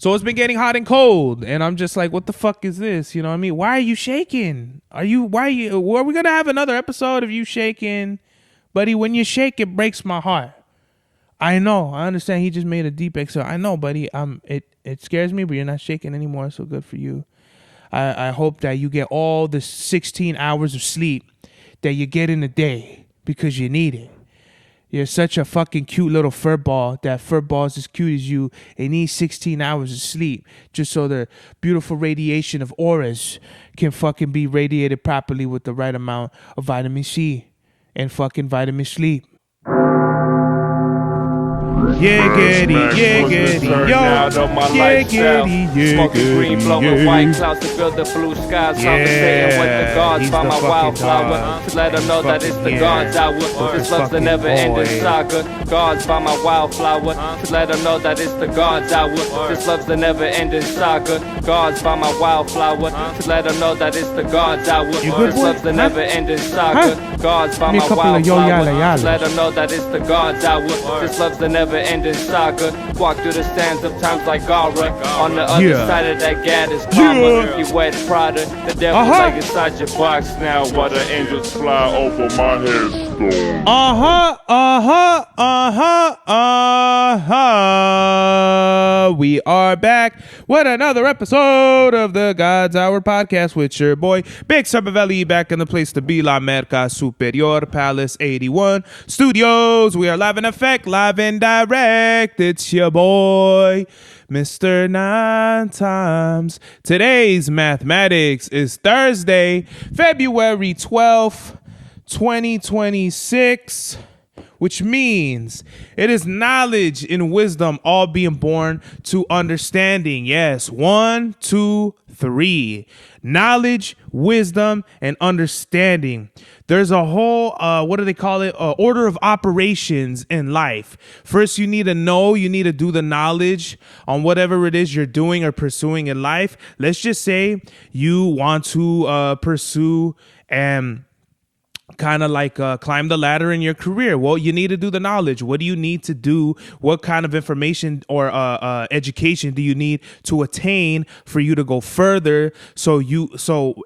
So it's been getting hot and cold, and I'm just like, what the fuck is this? You know what I mean? Why are you shaking? Are we gonna have another episode of you shaking? Buddy, when you shake, it breaks my heart. I know, I understand he just made a deep exhale. I know, buddy. It scares me, but you're not shaking anymore, so good for you. I hope that you get all the 16 hours of sleep that you get in a day because you need it. You're such a fucking cute little fur ball. That fur ball is as cute as you. It needs 16 hours of sleep just so the beautiful radiation of auras can fucking be radiated properly with the right amount of vitamin C and fucking vitamin sleep. Yeah, Getty, yeah, Getty, yo, yeah, Getty, yeah, smoking green, blowing white clouds to fill the blue skies. Conversating with the gods by my wildflower to let them know that it's the gods hour. This love's the never-ending saga. Gods by my wildflower to let them know that it's the gods hour. This love's the never-ending saga. Gods by my wildflower to let them know that it's the gods hour. This love's the never-ending saga. Gods by my wildflower to let them know that it's the gods hour. This love's the never-ending saga. Walk through the sands of times like Gara. On the other side of that gad is karma. You wet Prada. The devil's like inside your box now. While the angels fly over my headstone. We are back with another episode of the God's Hour podcast with your boy Big Sabavelli, back in the place to be, La Merca Superior Palace 81 Studios. We are live in effect, live and direct. It's your boy Mr. 9 Times. Today's mathematics is Thursday, February 12th, 2026, which means it is knowledge and wisdom all being born to understanding. Yes, 1, 2, 3. Knowledge, wisdom, and understanding. There's a whole, what do they call it? Order of operations in life. First, you need to know, you need to do the knowledge on whatever it is you're doing or pursuing in life. Let's just say you want to pursue and kind of like climb the ladder in your career. Well, you need to do the knowledge. What do you need to do? What kind of information or education do you need to attain for you to go further? So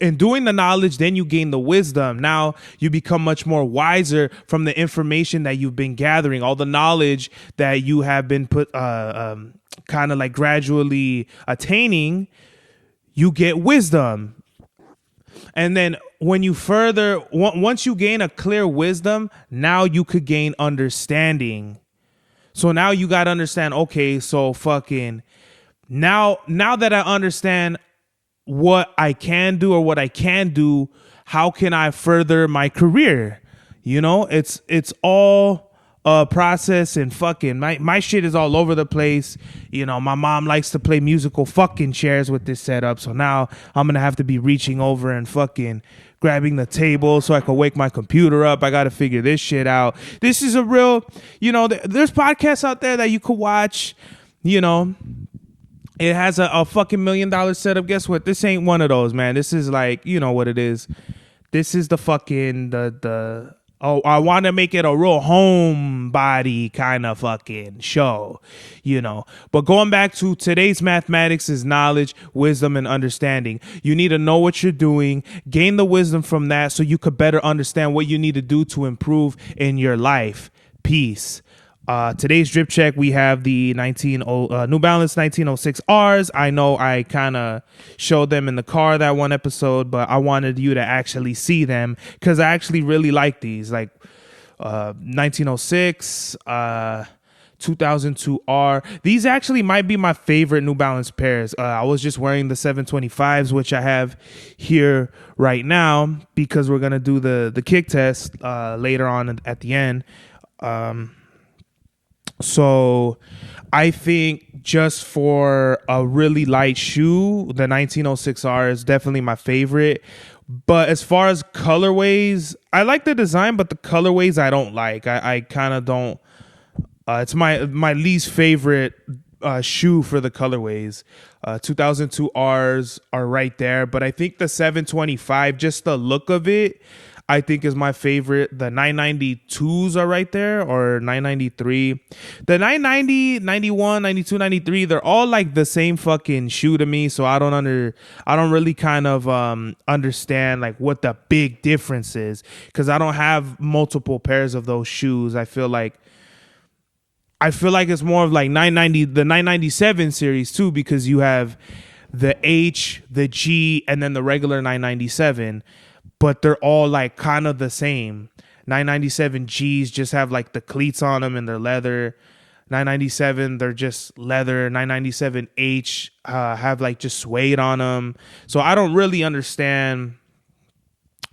in doing the knowledge, then you gain the wisdom. Now you become much more wiser from the information that you've been gathering, all the knowledge that you have been kind of like gradually attaining. You get wisdom. And then when you once you gain a clear wisdom, now you could gain understanding. So now you got to understand, okay, so fucking now that I understand what I can do or what I can do, how can I further my career? You know, it's all process, and fucking my shit is all over the place. You know, my mom likes to play musical fucking chairs with this setup, so now I'm gonna have to be reaching over and fucking grabbing the table so I can wake my computer up. I gotta figure this shit out. This is a real, you know, there's podcasts out there that you could watch, you know. It has a fucking $1 million setup. Guess what? This ain't one of those, man. This is like, you know what it is. This is the fucking I want to make it a real homebody kind of fucking show, you know. But going back to today's mathematics is knowledge, wisdom, and understanding. You need to know what you're doing, gain the wisdom from that so you could better understand what you need to do to improve in your life. Peace. Today's drip check, we have the New Balance 1906 Rs. I know I kind of showed them in the car that one episode, but I wanted you to actually see them because I actually really like these. Like 1906, 2002R. These actually might be my favorite New Balance pairs. I was just wearing the 725s, which I have here right now because we're going to do the kick test later on at the end. So I think just for a really light shoe, the 1906R is definitely my favorite. But as far as colorways, I like the design, but the colorways I don't like. I kind of don't. It's my least favorite shoe for the colorways. 2002 Rs are right there, but I think the 725, just the look of it, I think is my favorite. The 992s are right there, or 993. The 990, 91, 92, 93, they're all like the same fucking shoe to me. So I don't really kind of understand like what the big difference is, because I don't have multiple pairs of those shoes. I feel like it's more of like 990, the 997 series too, because you have the H, the G, and then the regular 997, but they're all like kind of the same. 997 Gs just have like the cleats on them and they're leather. 997, they're just leather. 997 H have like just suede on them. So I don't really understand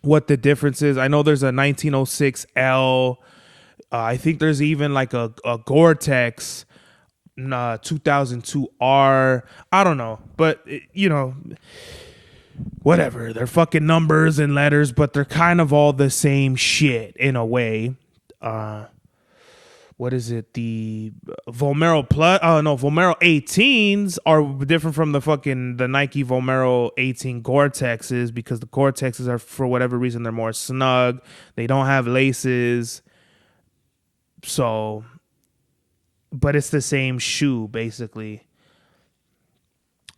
what the difference is. I know there's a 1906 L. I think there's even like a Gore-Tex 2002 R. I don't know, but whatever. They're fucking numbers and letters, but they're kind of all the same shit in a way. What is it? The Vomero Vomero 18s are different from the Nike Vomero 18 Gore-Texes, because the Gore-Texes are, for whatever reason, they're more snug. They don't have laces. So, but it's the same shoe basically.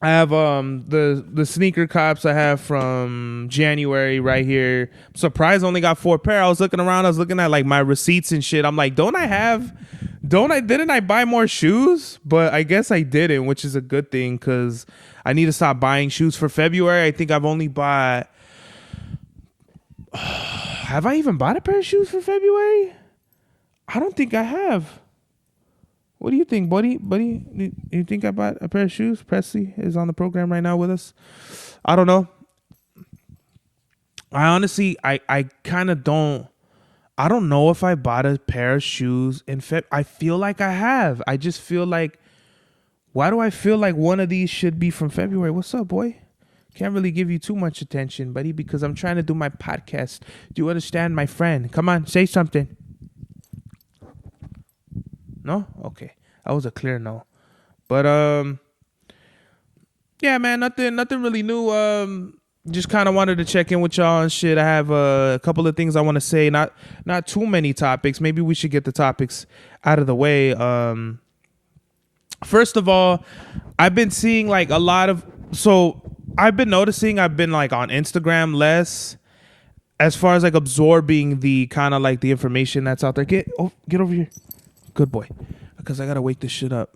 I have the sneaker cops I have from January right here. I'm surprised I only got 4 pair. I was looking around, I was looking at like my receipts and shit. I'm like, didn't I buy more shoes? But I guess I didn't, which is a good thing, because I need to stop buying shoes for February. I think I've only bought have I even bought a pair of shoes for February? I don't think I have. What do you think, buddy? You think I bought a pair of shoes? Presley is on the program right now with us. I don't know. I honestly, I kind of don't. I don't know if I bought a pair of shoes in Feb. I feel like I have. I just feel like, why do I feel like one of these should be from February? What's up, boy? Can't really give you too much attention, buddy, because I'm trying to do my podcast. Do you understand, my friend? Come on, say something. No? Okay. That was a clear no. But yeah, man, nothing really new. Just kind of wanted to check in with y'all and shit. I have a couple of things I want to say. Not too many topics. Maybe we should get the topics out of the way. First of all, I've been seeing like I've been noticing I've been like on Instagram less, as far as like absorbing the kind of like the information that's out there. Get over here. Good boy, because I gotta wake this shit up.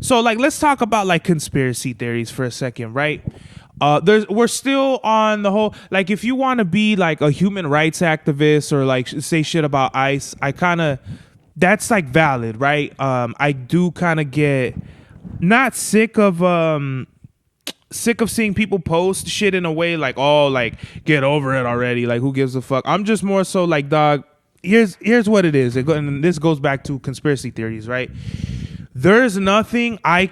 So like, let's talk about like conspiracy theories for a second, right? We're still on the whole, like, if you want to be like a human rights activist or like say shit about ICE, that's like valid, right? I do kind of get not sick of seeing people post shit in a way like, oh, like, get over it already, like, who gives a fuck. I'm just more so like, dog, here's what it is. And this goes back to conspiracy theories, right? There's nothing I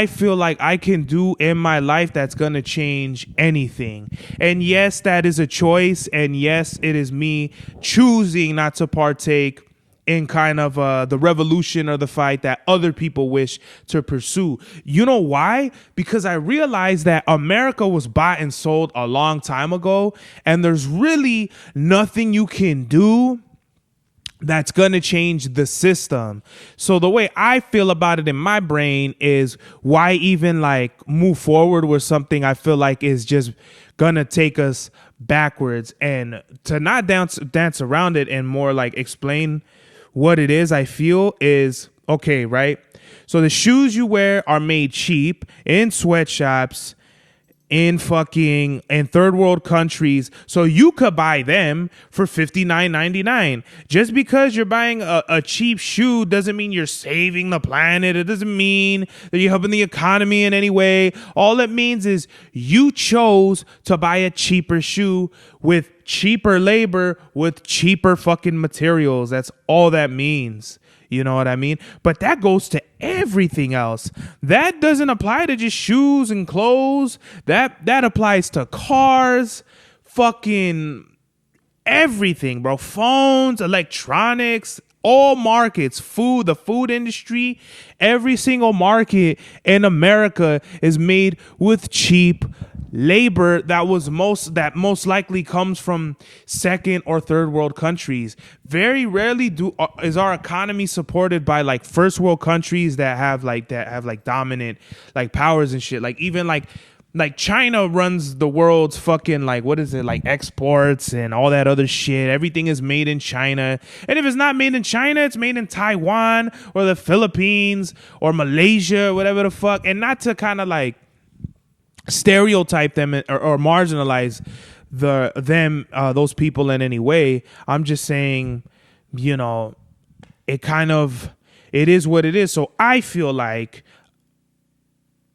feel like I can do in my life that's going to change anything. And yes, that is a choice. And yes, it is me choosing not to partake in kind of the revolution or the fight that other people wish to pursue. You know why? Because I realized that America was bought and sold a long time ago, and there's really nothing you can do that's going to change the system. So the way I feel about it in my brain is, why even like move forward with something I feel like is just going to take us backwards? And to not dance around it and more like explain what it is I feel is, okay, right? So the shoes you wear are made cheap in sweatshops in third world countries, so you could buy them for $59.99. Just because you're buying a cheap shoe doesn't mean you're saving the planet. It doesn't mean that you're helping the economy in any way. All it means is you chose to buy a cheaper shoe with cheaper labor, with cheaper fucking materials. That's all that means. You know what I mean? But that goes to everything else. That doesn't apply to just shoes and clothes. That applies to cars, fucking everything, bro. Phones, electronics, all markets, food, the food industry, every single market in America is made with cheap labor that most likely comes from second or third world countries. Very rarely is our economy supported by like first world countries that have like dominant like powers and shit. Like even like China runs the world's fucking like, what is it, like exports and all that other shit. Everything is made in China. And if it's not made in China, it's made in Taiwan or the Philippines or Malaysia, whatever the fuck. And not to kind of like stereotype them or marginalize those people in any way. I'm just saying, you know, it is what it is. So I feel like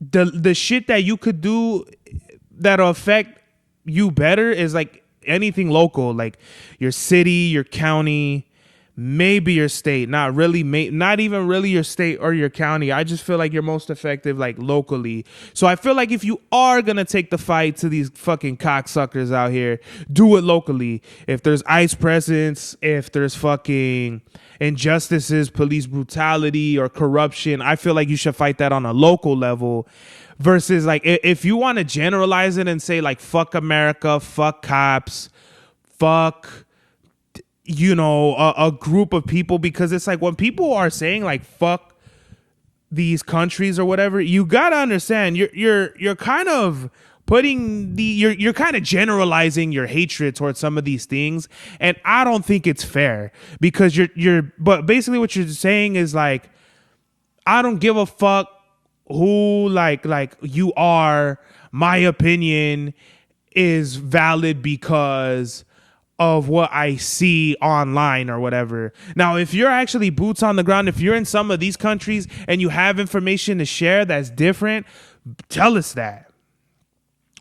the shit that you could do that'll affect you better is like anything local, like your city, your county, maybe your state. Not even really your state or your county. I just feel like you're most effective like locally. So I feel like if you are gonna take the fight to these fucking cocksuckers out here, do it locally. If there's ICE presence, if there's fucking injustices, police brutality or corruption, I feel like you should fight that on a local level. Versus like if you want to generalize it and say like fuck America, fuck cops, fuck, you know, a group of people, because it's like when people are saying like fuck these countries or whatever, you gotta understand you're kind of putting you're kind of generalizing your hatred towards some of these things, and I don't think it's fair, because but basically what you're saying is like, I don't give a fuck who like you are, my opinion is valid because of what I see online or whatever. Now, if you're actually boots on the ground, if you're in some of these countries and you have information to share that's different, tell us that.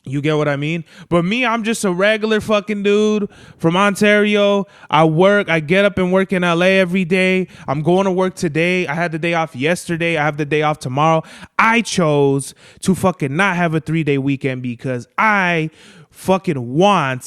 You get what I mean? But me, I'm just a regular fucking dude from Ontario. I get up and work in LA every day. I'm going to work today. I had the day off yesterday. I have the day off tomorrow. I chose to fucking not have a 3-day weekend because I want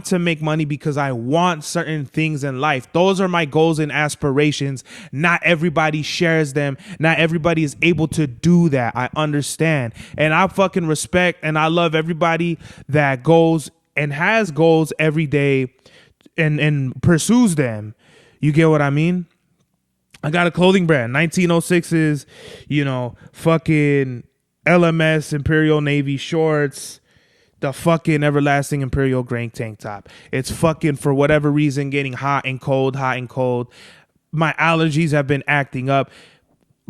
to make money because I want certain things in life. Those are my goals and aspirations. Not everybody shares them. Not everybody is able to do that. I understand. And I fucking respect and I love everybody that goes and has goals every day and pursues them. You get what I mean? I got a clothing brand, 1906's, you know, fucking LMS Imperial Navy shorts, the fucking everlasting Imperial grain tank top. It's fucking, for whatever reason, getting hot and cold. My allergies have been acting up.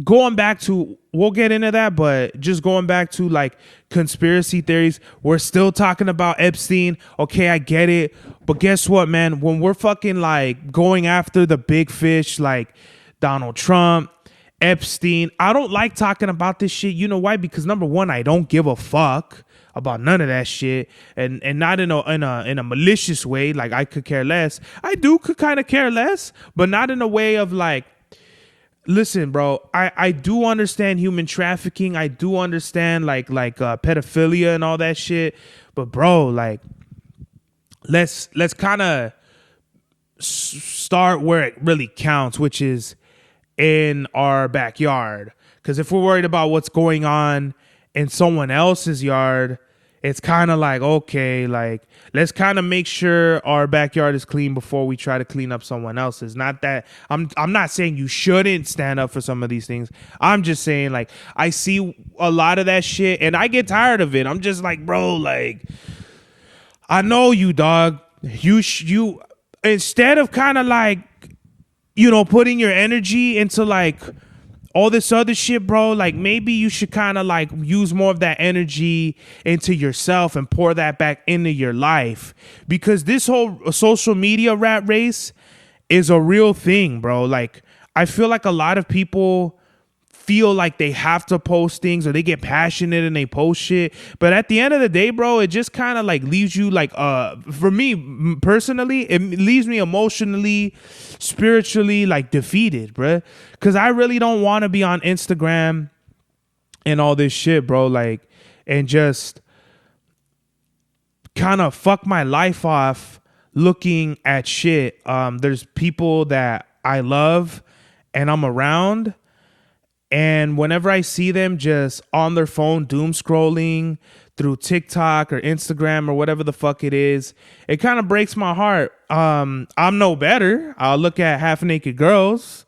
Going back to, we'll get into that, but just going back to like conspiracy theories, we're still talking about Epstein. Okay, I get it. But guess what, man? When we're fucking like going after the big fish like Donald Trump, Epstein, I don't like talking about this shit. You know why? Because number one, I don't give a fuck about none of that shit, and not in a malicious way. Like I could care less. I could kind of care less, but not in a way of like, listen, bro, I do understand human trafficking. I do understand like pedophilia and all that shit. But bro, like, let's kind of start where it really counts, which is in our backyard. Because if we're worried about what's going on in someone else's yard, it's kind of like, okay, like, let's kind of make sure our backyard is clean before we try to clean up someone else's. Not that I'm not saying you shouldn't stand up for some of these things. I'm just saying, like, I see a lot of that shit and I get tired of it. I'm just like, bro, like, I know you, dog. You instead of kind of like, you know, putting your energy into like all this other shit, bro, like maybe you should kind of like use more of that energy into yourself and pour that back into your life, because this whole social media rat race is a real thing, bro. Like, I feel like a lot of people feel like they have to post things, or they get passionate and they post shit, but at the end of the day, bro, it just kind of like leaves you like, for me personally, it leaves me emotionally, spiritually like defeated, bro, because I really don't want to be on Instagram and all this shit, bro, like, and just kind of fuck my life off looking at shit. There's people that I love and I'm around, And whenever I see them just on their phone doom scrolling through TikTok or Instagram or whatever the fuck it is, it kind of breaks my heart. I'm no better. I'll look at half naked girls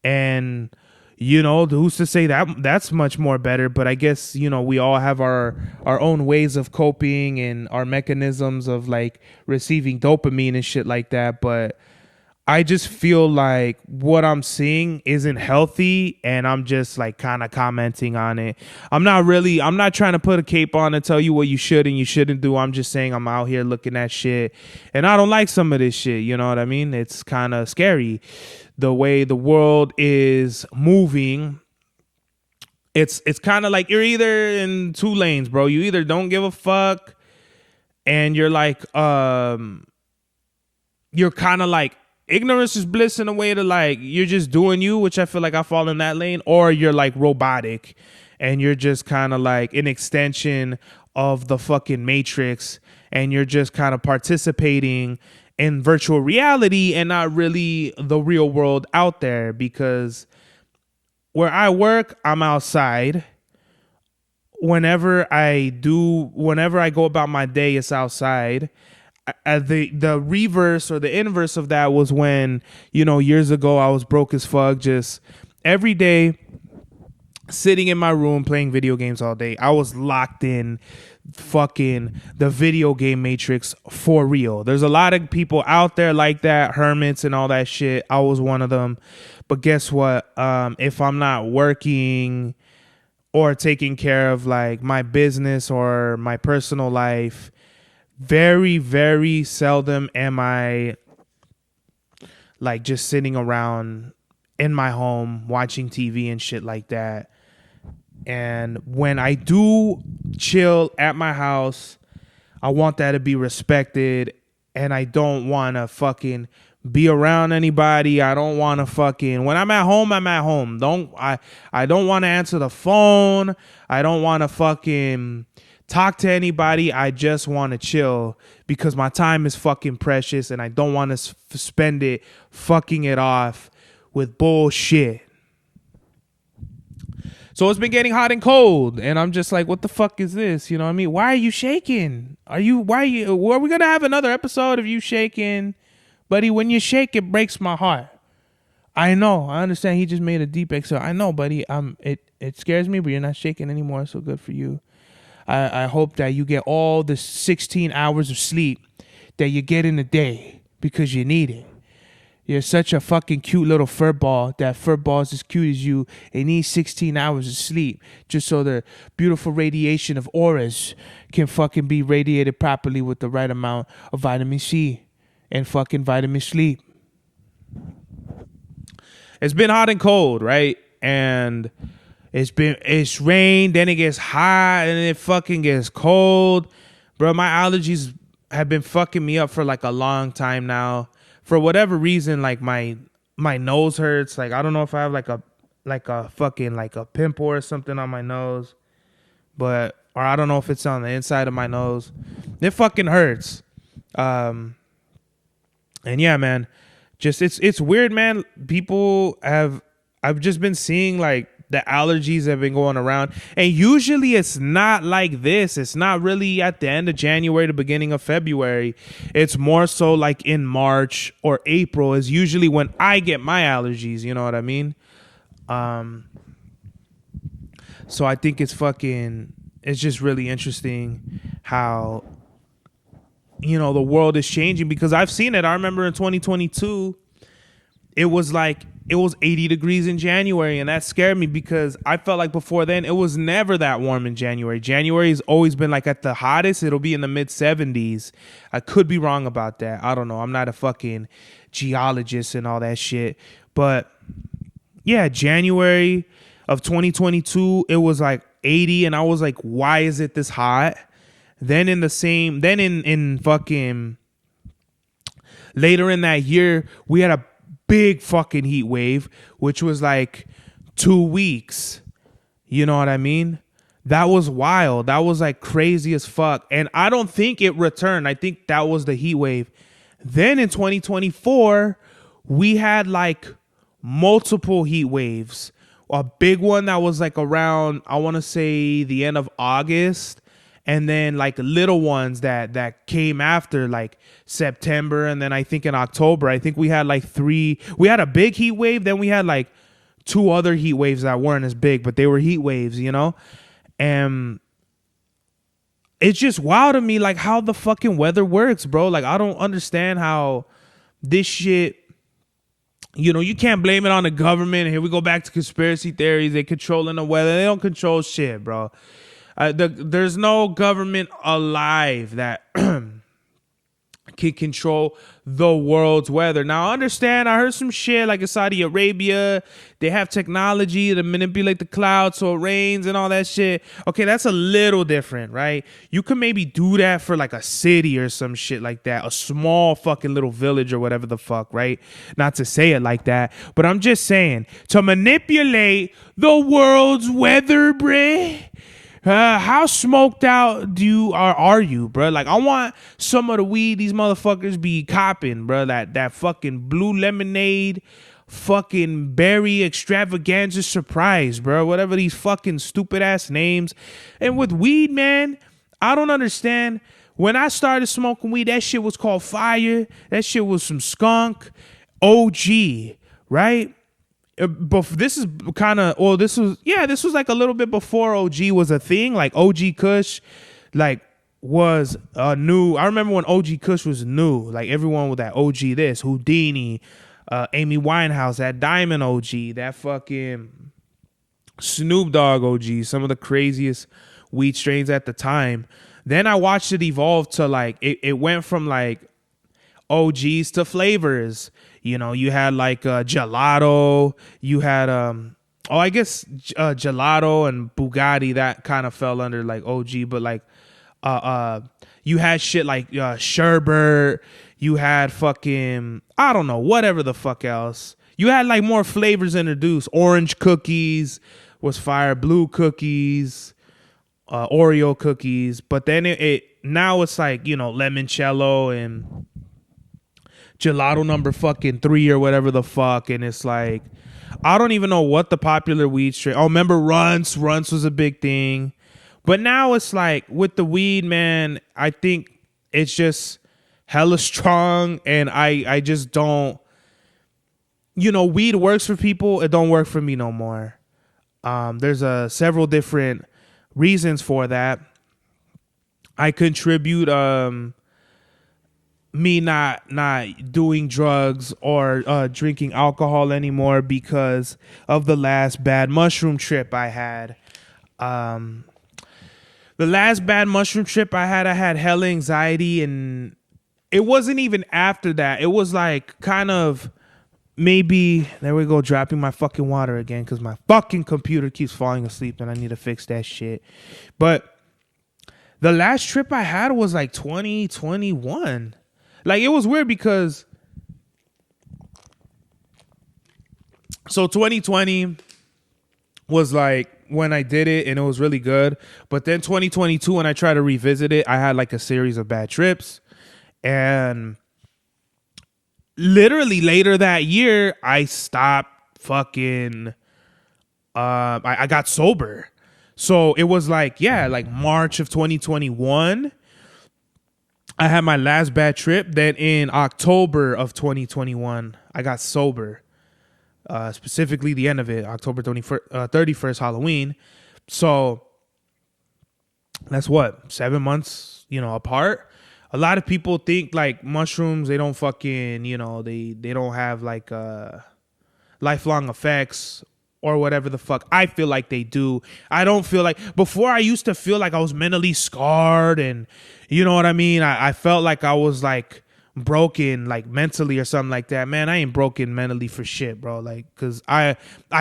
and, you know, who's to say that that's much more better? But I guess, you know, we all have our own ways of coping and our mechanisms of like receiving dopamine and shit like that. But I just feel like what I'm seeing isn't healthy, and I'm just like kind of commenting on it. I'm not trying to put a cape on and tell you what you should and you shouldn't do. I'm just saying I'm out here looking at shit and I don't like some of this shit. You know what I mean? It's kind of scary the way the world is moving. It's kind of like you're either in two lanes, bro. You either don't give a fuck and you're like, you're kind of like, ignorance is bliss in a way to like you're just doing you, which I feel like I fall in that lane, or you're like robotic and you're just kind of like an extension of the fucking Matrix and you're just kind of participating in virtual reality and not really the real world out there. Because where I work, I'm outside. Whenever I go about my day, it's outside. The reverse or the inverse of that was when, you know, years ago I was broke as fuck, just every day sitting in my room playing video games all day. I was locked in fucking the video game Matrix for real. There's a lot of people out there like that, hermits and all that shit. I was one of them. But guess what? If I'm not working or taking care of like my business or my personal life, very, very seldom am I like just sitting around in my home watching TV and shit like that. And when I do chill at my house, I want that to be respected. And I don't want to fucking be around anybody. I don't want to fucking, when I'm at home, I'm at home. I don't want to answer the phone. I don't want to fucking talk to anybody. I just want to chill because my time is fucking precious and I don't want to spend it fucking it off with bullshit. So it's been getting hot and cold and I'm just like, what the fuck is this? You know what I mean? Why are you are we going to have another episode of you shaking? Buddy, when you shake, it breaks my heart. I know. I understand he just made a deep exhale. I know, buddy. It scares me, but you're not shaking anymore. So good for you. I hope that you get all the 16 hours of sleep that you get in a day because you need it. You're such a fucking cute little fur ball. That fur ball is as cute as you. It needs 16 hours of sleep just so the beautiful radiation of auras can fucking be radiated properly with the right amount of vitamin C and fucking vitamin sleep. It's been hot and cold, right? And it's rain, then it gets hot, and it fucking gets cold. Bro, my allergies have been fucking me up for like a long time now. For whatever reason, like my nose hurts. Like I don't know if I have like a fucking like a pimple or something on my nose. Or I don't know if it's on the inside of my nose. It fucking hurts. And yeah, man. Just it's weird, man. I've just been seeing like the allergies have been going around, and usually it's not like this. It's not really at the end of January, the beginning of February. It's more so like in March or April is usually when I get my allergies. You know what I mean? So I think it's just really interesting how, you know, the world is changing because I've seen it. I remember in 2022, it was 80 degrees in January, and that scared me because I felt like before then it was never that warm in January. January has always been like at the hottest, it'll be in the mid 70s. I could be wrong about that. I don't know. I'm not a fucking geologist and all that shit. But yeah, January of 2022, it was like 80, and I was like, why is it this hot? Then in fucking later in that year, we had a big fucking heat wave, which was like 2 weeks. You know what I mean? That was wild. That was like crazy as fuck. And I don't think it returned. I think that was the heat wave. Then in 2024, we had like multiple heat waves a big one that was like around, I want to say the end of August, and then like little ones that came after like September, and then I think in October, I think we had like 3. We had a big heat wave, then we had like 2 other heat waves that weren't as big, but they were heat waves, you know? And it's just wild to me like how the fucking weather works, bro. Like I don't understand how this shit, you know, you can't blame it on the government. Here we go back to conspiracy theories. They controlling the weather. They don't control shit, bro. There's no government alive that can control the world's weather. Now, I understand, I heard some shit like in Saudi Arabia, they have technology to manipulate the clouds so it rains and all that shit. Okay, that's a little different, right? You can maybe do that for like a city or some shit like that, a small fucking little village or whatever the fuck, right? Not to say it like that, but I'm just saying, to manipulate the world's weather, bruh. How smoked out are you, bro? Like, I want some of the weed these motherfuckers be copping, bro. That fucking blue lemonade, fucking berry extravaganza surprise, bro. Whatever these fucking stupid ass names. And with weed, man, I don't understand. When I started smoking weed, that shit was called fire. That shit was some skunk, OG, right? But this is kind of, or this was like a little bit before OG was a thing. Like OG Kush, like was new. I remember when OG Kush was new. Like everyone with that OG this, Houdini, Amy Winehouse, that Diamond OG, that fucking Snoop Dogg OG, some of the craziest weed strains at the time. Then I watched it evolve to like, it went from like OGs to flavors. You know, you had like gelato, you had I guess gelato and Bugatti, that kind of fell under like OG, but like you had shit like sherbet, you had fucking, I don't know, whatever the fuck else. You had like more flavors introduced. Orange cookies was fire, blue cookies, Oreo cookies, but then it now it's like, you know, limoncello and gelato number fucking 3 or whatever the fuck, and it's like I don't even know what the popular weed strain. Oh, remember Runts was a big thing, but now it's like with the weed, man, I think it's just hella strong, and I just don't, you know, weed works for people, it don't work for me no more. There's several different reasons for that. I contribute me not doing drugs or drinking alcohol anymore because of the last bad mushroom trip I had. The last bad mushroom trip I had hella anxiety, and it wasn't even after that. It was like kind of maybe, there we go, dropping my fucking water again because my fucking computer keeps falling asleep and I need to fix that shit. But the last trip I had was like 2021. Like, it was weird because, so 2020 was like when I did it and it was really good. But then 2022, when I tried to revisit it, I had like a series of bad trips. And literally later that year, I stopped fucking, I got sober. So it was like, yeah, like March of 2021. I had my last bad trip. Then in October of 2021, I got sober. Specifically the end of it, October 31st, Halloween. So that's what, 7 months, you know, apart. A lot of people think like mushrooms, they don't fucking, you know, they don't have like lifelong effects or whatever the fuck. I feel like they do. I don't feel like, before I used to feel like I was mentally scarred, and you know what I mean? I felt like I was like broken, like mentally or something like that. Man, I ain't broken mentally for shit, bro. Like, cause I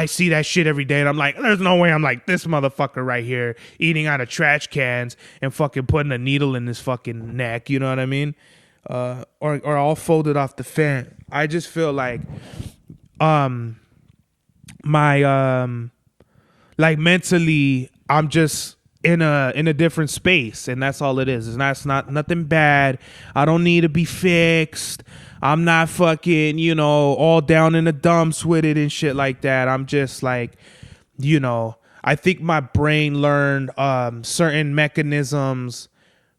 see that shit every day and I'm like, there's no way I'm like this motherfucker right here eating out of trash cans and fucking putting a needle in his fucking neck. You know what I mean? Or all folded off the fan. I just feel like, my like mentally I'm just in a different space, and that's all it is. It's not nothing bad. I don't need to be fixed. I'm not fucking, you know, all down in the dumps with it and shit like that. I'm just like, you know, I think my brain learned certain mechanisms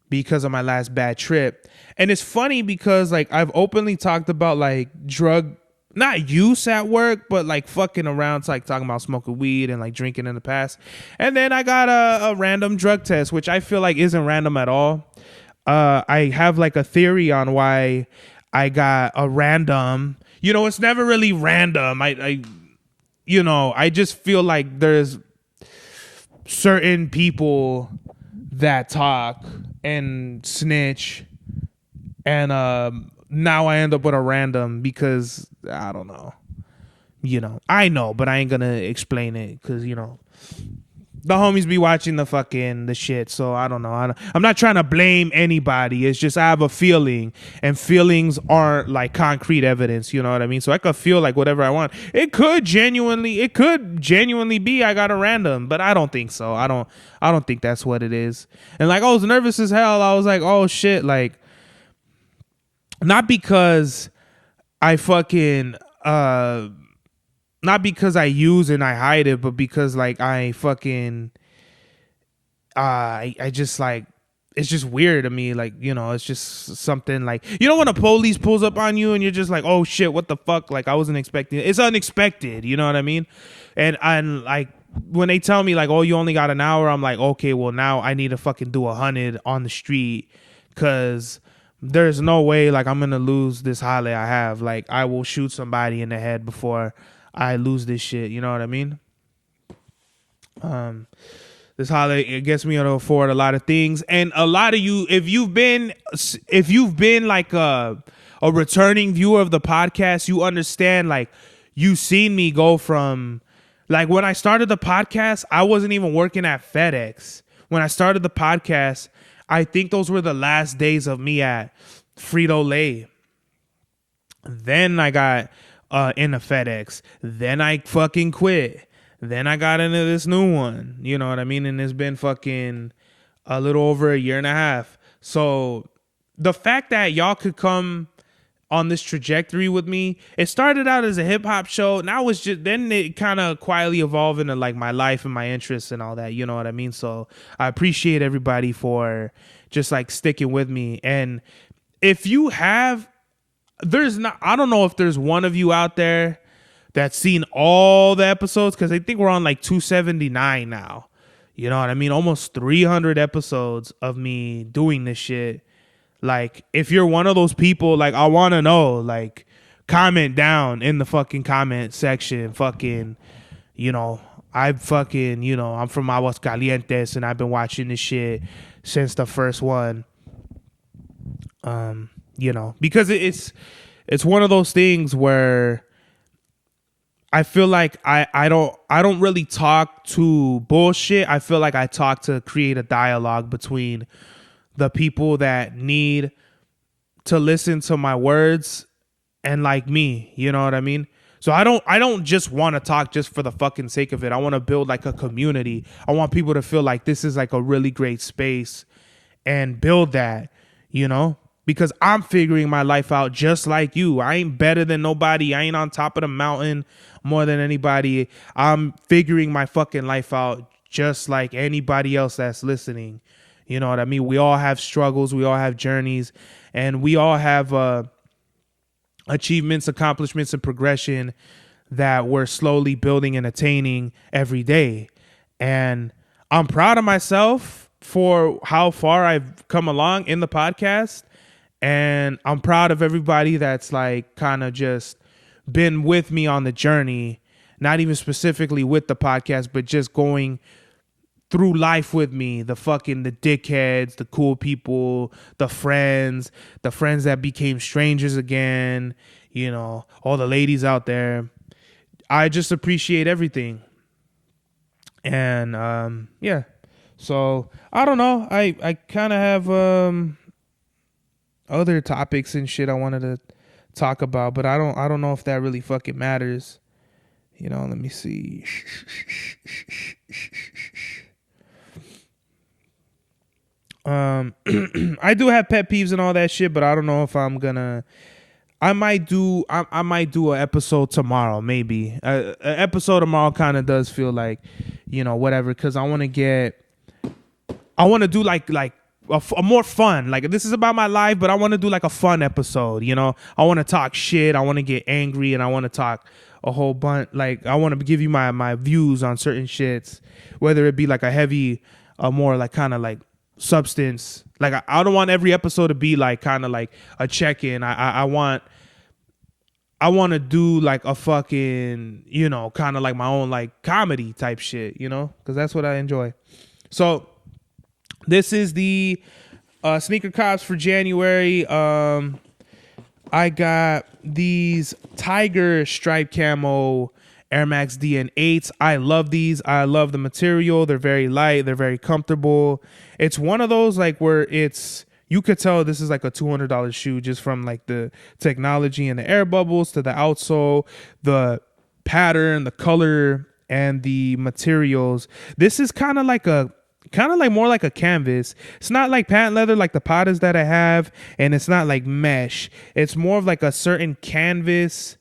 because of my last bad trip. And it's funny because like I've openly talked about like drug, not use at work, but like fucking around, like talking about smoking weed and like drinking in the past. And then I got a random drug test, which I feel like isn't random at all. I have like a theory on why I got a random, you know, it's never really random. I you know, I just feel like there's certain people that talk and snitch, and now I end up with a random because I don't know, you know, I know, but I ain't gonna explain it because, you know, the homies be watching the shit. So I don't know. I'm not trying to blame anybody. It's just I have a feeling, and feelings aren't like concrete evidence. You know what I mean? So I could feel like whatever I want. It could genuinely be I got a random, but I don't think so. I don't think that's what it is. And like I was nervous as hell. I was like, oh shit, like not because I fucking not because I use and I hide it, but because like I fucking I just like, it's just weird to me. Like, you know, it's just something like, you know, when a police pulls up on you and you're just like, oh shit, what the fuck? Like I wasn't expecting it. It's unexpected. You know what I mean? And like when they tell me like, oh, you only got an hour, I'm like, okay, well now I need to fucking do 100 on the street, because there's no way like I'm gonna lose this holiday I have. Like I will shoot somebody in the head before I lose this shit. You know what I mean? This holiday, it gets me to afford a lot of things, and a lot of you, if you've been like a returning viewer of the podcast, you understand. Like you've seen me go from, like when I started the podcast, I wasn't even working at FedEx. When I started the podcast, I think those were the last days of me at Frito-Lay. Then I got into FedEx. Then I fucking quit. Then I got into this new one. You know what I mean? And it's been fucking a little over a year and a half. So the fact that y'all could come on this trajectory with me, it started out as a hip hop show. Now it's just, then it kind of quietly evolved into like my life and my interests and all that. You know what I mean? So I appreciate everybody for just like sticking with me. And if you have, I don't know if there's one of you out there that's seen all the episodes, because I think we're on like 279 now. You know what I mean? Almost 300 episodes of me doing this shit. Like, if you're one of those people, like, I want to know, like, comment down in the fucking comment section. Fucking, you know, I'm from Aguascalientes, and I've been watching this shit since the first one. You know, because it's one of those things where I feel like I don't really talk to bullshit. I feel like I talk to create a dialogue between the people that need to listen to my words and like me. You know what I mean? So I don't just want to talk just for the fucking sake of it. I want to build like a community. I want people to feel like this is like a really great space and build that, you know? Because I'm figuring my life out just like you. I ain't better than nobody. I ain't on top of the mountain more than anybody. I'm figuring my fucking life out just like anybody else that's listening. You know what I mean? We all have struggles. We all have journeys. And we all have achievements, accomplishments, and progression that we're slowly building and attaining every day. And I'm proud of myself for how far I've come along in the podcast. And I'm proud of everybody that's like kind of just been with me on the journey, not even specifically with the podcast, but just going through life with me. The dickheads, the cool people, the friends that became strangers again, you know, all the ladies out there. I just appreciate everything. And yeah. So I don't know. I kind of have other topics and shit I wanted to talk about, but I don't know if that really fucking matters. You know, let me see. I do have pet peeves and all that shit, but I don't know if I'm gonna I might do an episode tomorrow, maybe. An episode tomorrow kind of does feel like, whatever, because I want to do like a more fun. Like, this is about my life, but I want to do like a fun episode. I want to talk shit. I want to get angry, and I want to talk a whole bunch. Like, I want to give you my views on certain shits, whether it be like a heavy, more like kind of like substance. Like, I don't want every episode to be like kind of like a check-in. I want to do like a fucking, kind of like my own like comedy type shit, because that's what I enjoy. So this is the Sneaker Cops for January. I got these Tiger Stripe Camo Air Max DN8s. I love these. I love the material. They're very light. They're very comfortable. It's one of those like where you could tell this is like a $200 shoe just from like the technology and the air bubbles to the outsole, the pattern, the color, and the materials. This is kind of like more like a canvas. It's not like patent leather like the Patas that I have, and it's not like mesh. It's more of like a certain canvas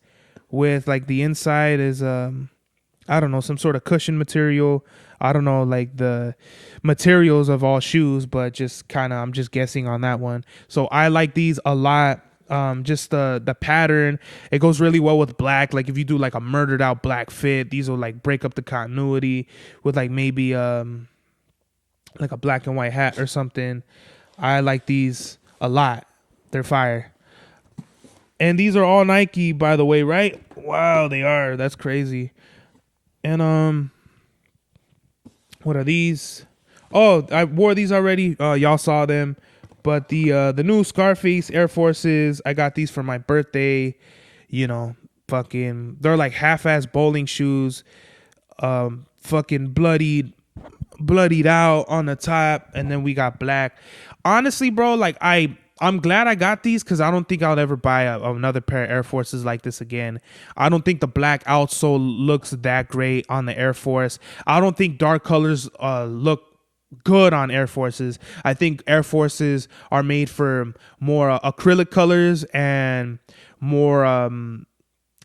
with like the inside is I don't know, some sort of cushion material. I don't know like the materials of all shoes, but I'm just guessing on that one. So I like these a lot. Just the pattern, it goes really well with black. Like if you do like a murdered out black fit, these will like break up the continuity with like maybe like a black and white hat or something. I like these a lot. They're fire. And these are all Nike, by the way, right? Wow, they are. That's crazy. And what are these? Oh, I wore these already. Y'all saw them. But the new Scarface Air Forces, I got these for my birthday. Fucking, they're like half-ass bowling shoes. Fucking bloodied out on the top, and then we got black. Honestly, bro, like I'm glad I got these because I don't think I'll ever buy another pair of Air Forces like this again. I don't think the black outsole looks that great on the Air Force. I don't think dark colors look good on Air Forces. I think Air Forces are made for more acrylic colors and more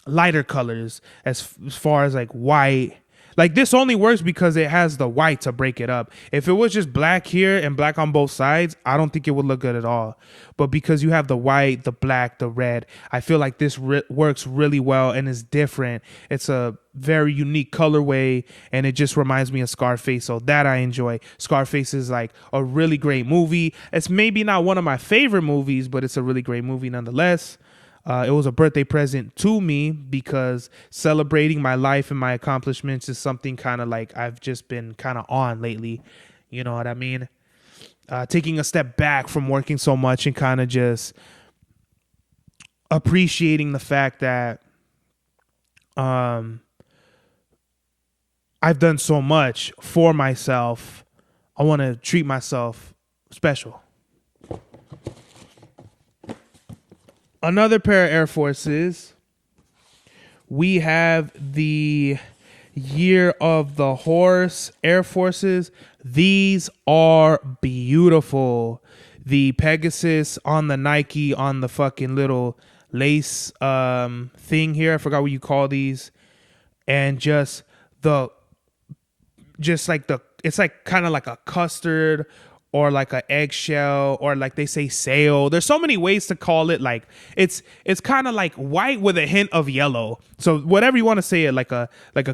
lighter colors as far as like white. Like this only works because it has the white to break it up. If it was just black here and black on both sides, I don't think it would look good at all. But because you have the white, the black, the red, I feel like this works really well and is different. It's a very unique colorway, and it just reminds me of Scarface, so that I enjoy. Scarface is like a really great movie. It's maybe not one of my favorite movies, but it's a really great movie nonetheless. It was a birthday present to me because celebrating my life and my accomplishments is something kind of like I've just been kind of on lately. You know what I mean? Taking a step back from working so much and kind of just appreciating the fact that I've done so much for myself. I want to treat myself special. Another pair of Air Forces. We have the Year of the Horse Air Forces. These are beautiful. The Pegasus on the Nike on the fucking little lace thing here. I forgot what you call these. And it's like kind of like a custard or like an eggshell, or like they say sail. There's so many ways to call it. Like it's kind of like white with a hint of yellow. So whatever you want to say it, like a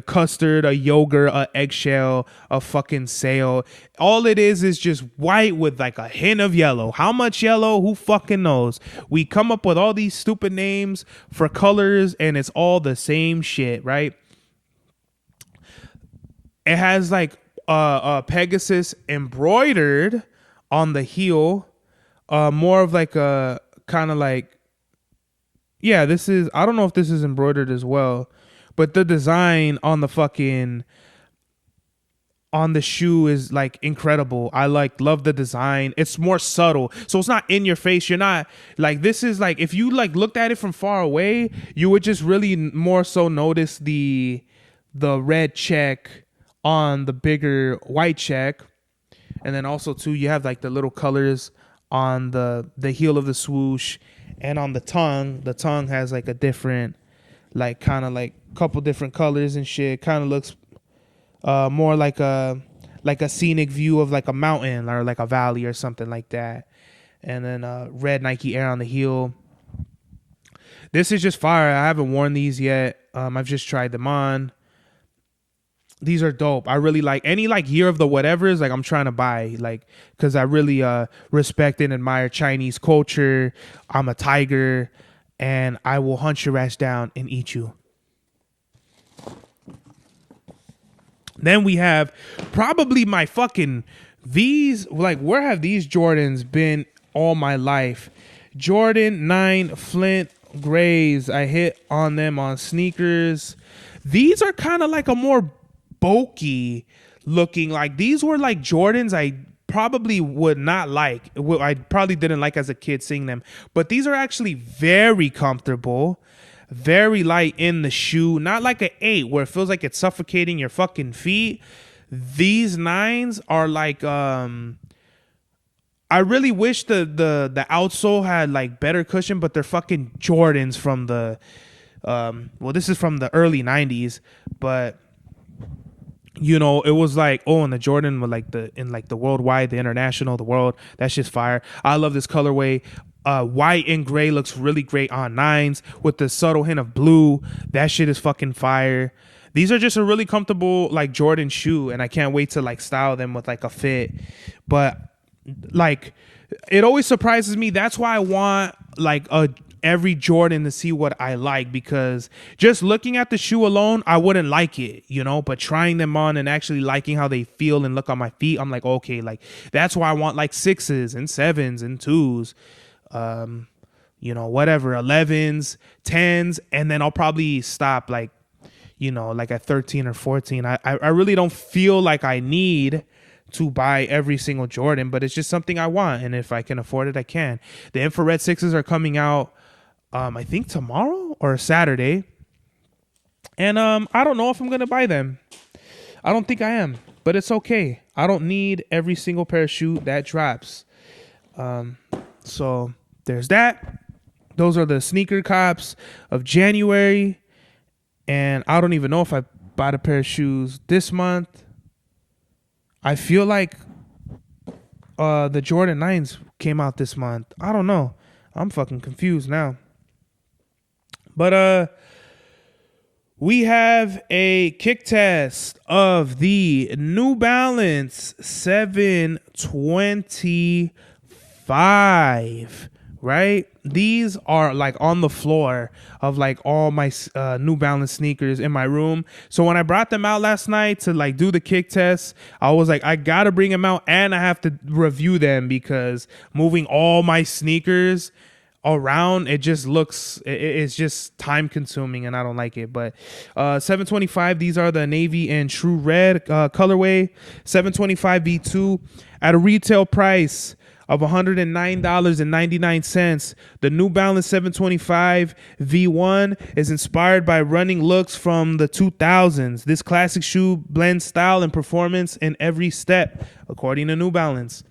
custard, a yogurt, a eggshell, a fucking sail. All it is just white with like a hint of yellow. How much yellow? Who fucking knows? We come up with all these stupid names for colors, and it's all the same shit, right? It has like a Pegasus embroidered on the heel, more of like a kind of like, yeah, this is, I don't know if this is embroidered as well, but the design on the shoe is like incredible. I love the design. It's more subtle, so it's not in your face. You're not like, this is like, if you like looked at it from far away, you would just really more so notice the red check on the bigger white check. And then also too, you have like the little colors on the heel of the swoosh, And on the tongue has like a different, like kind of like couple different colors and shit. Kind of looks more like a scenic view of like a mountain or like a valley or something like that. And then red Nike Air on the heel. This is just fire. I haven't worn these yet. I've just tried them on. These are dope. I really like any like year of the whatevers. Like I'm trying to buy, like, because I really respect and admire Chinese culture. I'm a tiger, and I will hunt your ass down and eat you. Then we have probably my fucking these. Like, where have these Jordans been all my life? Jordan 9 Flint Grays. I hit on them on sneakers. These are kind of like a more bulky looking. Like, these were like Jordans I probably would not like. I probably didn't like as a kid seeing them. But these are actually very comfortable. Very light in the shoe. Not like an 8 where it feels like it's suffocating your fucking feet. These 9s are like I really wish the outsole had like better cushion, but they're fucking Jordans from the well, this is from the early 90s, but you know, it was like, oh, and the Jordan with like the worldwide, the international, the world, that's just fire. I love this colorway. White and gray looks really great on 9s with the subtle hint of blue. That shit is fucking fire. These are just a really comfortable like Jordan shoe, and I can't wait to like style them with like a fit. But like, it always surprises me. That's why I want like every Jordan to see what I like, because just looking at the shoe alone, I wouldn't like it, you know, but trying them on and actually liking how they feel and look on my feet, I'm like, okay, like that's why I want like 6s and 7s and 2s, you know, whatever, 11s, 10s, and then I'll probably stop like, you know, like at 13 or 14. I really don't feel like I need to buy every single Jordan, but it's just something I want, and if I can afford it, I can. The infrared 6s are coming out I think tomorrow or Saturday, and I don't know if I'm gonna buy them. I don't think I am, but it's okay. I don't need every single pair of shoe that drops. So there's that. Those are the sneaker cops of January, and I don't even know if I bought a pair of shoes this month. I feel like the Jordan 9s came out this month. I don't know. I'm fucking confused now. But we have a kick test of the New Balance 725, right? These are like on the floor of like all my New Balance sneakers in my room. So when I brought them out last night to like do the kick test, I was like, I gotta bring them out and I have to review them, because moving all my sneakers around, it just looks, it's just time consuming and I don't like it. But 725, these are the navy and true red colorway. 725 V2 at a retail price of $109.99. The New Balance 725 V1 is inspired by running looks from the 2000s. This classic shoe blends style and performance in every step, according to New Balance.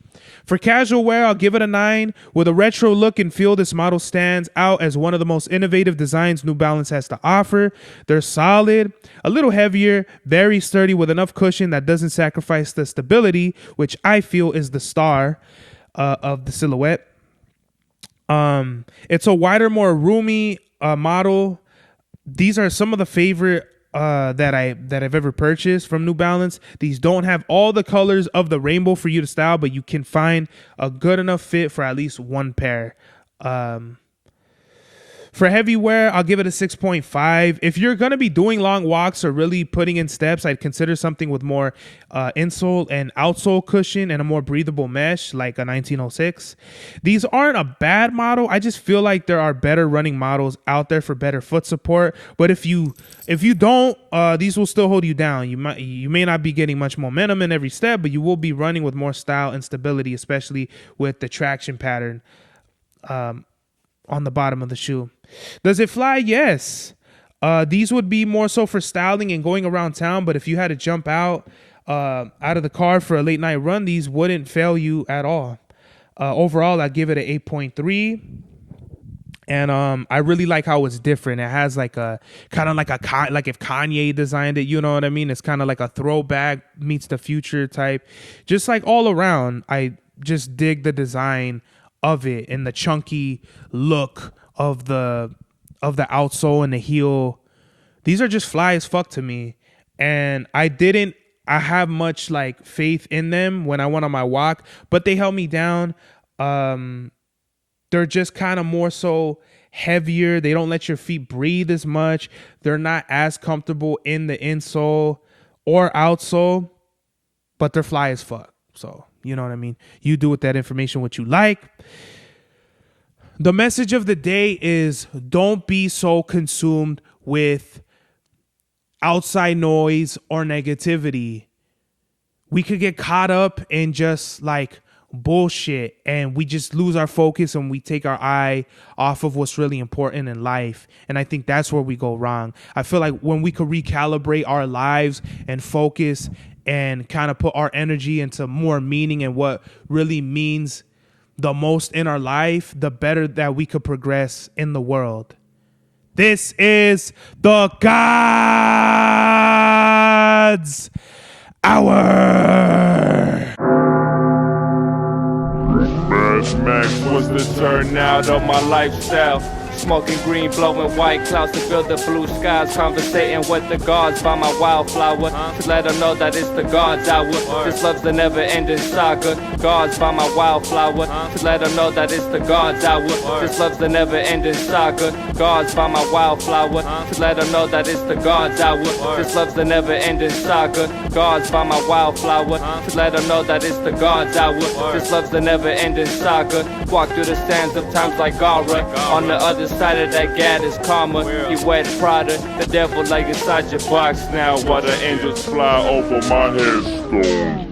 For casual wear, I'll give it a 9. With a retro look and feel, this model stands out as one of the most innovative designs New Balance has to offer. They're solid, a little heavier, very sturdy with enough cushion that doesn't sacrifice the stability, which I feel is the star of the silhouette. It's a wider, more roomy model. These are some of the favorite that I've ever purchased from New Balance. These don't have all the colors of the rainbow for you to style, but you can find a good enough fit for at least one pair. For heavy wear, I'll give it a 6.5. If you're going to be doing long walks or really putting in steps, I'd consider something with more insole and outsole cushion and a more breathable mesh, like a 1906. These aren't a bad model. I just feel like there are better running models out there for better foot support. But if you don't, these will still hold you down. You may not be getting much momentum in every step, but you will be running with more style and stability, especially with the traction pattern on the bottom of the shoe. Does it fly? Yes. These would be more so for styling and going around town, but if you had to jump out of the car for a late night run, these wouldn't fail you at all. Overall, I'd give it an 8.3. And I really like how it's different. It has like a kind of like if Kanye designed it, you know what I mean? It's kind of like a throwback meets the future type. Just like all around, I just dig the design of it and the chunky look of the outsole and the heel. These are just fly as fuck to me. And I have much like faith in them when I went on my walk, but they held me down. They're just kind of more so heavier. They don't let your feet breathe as much. They're not as comfortable in the insole or outsole, but they're fly as fuck. So, you know what I mean? You do with that information what you like. The message of the day is don't be so consumed with outside noise or negativity. We could get caught up in just like bullshit and we just lose our focus and we take our eye off of what's really important in life. And I think that's where we go wrong. I feel like when we could recalibrate our lives and focus and kind of put our energy into more meaning and what really means the most in our life, the better that we could progress in the world. This is the God's Hour. Max was the turnout of my lifestyle. Smoking green, blowing white clouds to fill the blue skies. Conversating with the gods by my wildflower to let them know that it's the God's hour. This love's the never-ending saga. Gods by my wildflower to let them know that it's the God's hour. This love's the never-ending saga. Gods by my wildflower to let them know that it's the God's hour. This love's the never-ending saga. Gods by my wildflower to let them know that it's the God's hour. This love's the never-ending saga. Walk through the sands of times like Gara. On the other side of that gad is karma. You wet Prada, the devil like inside your box now. While the angels fly over my headstone.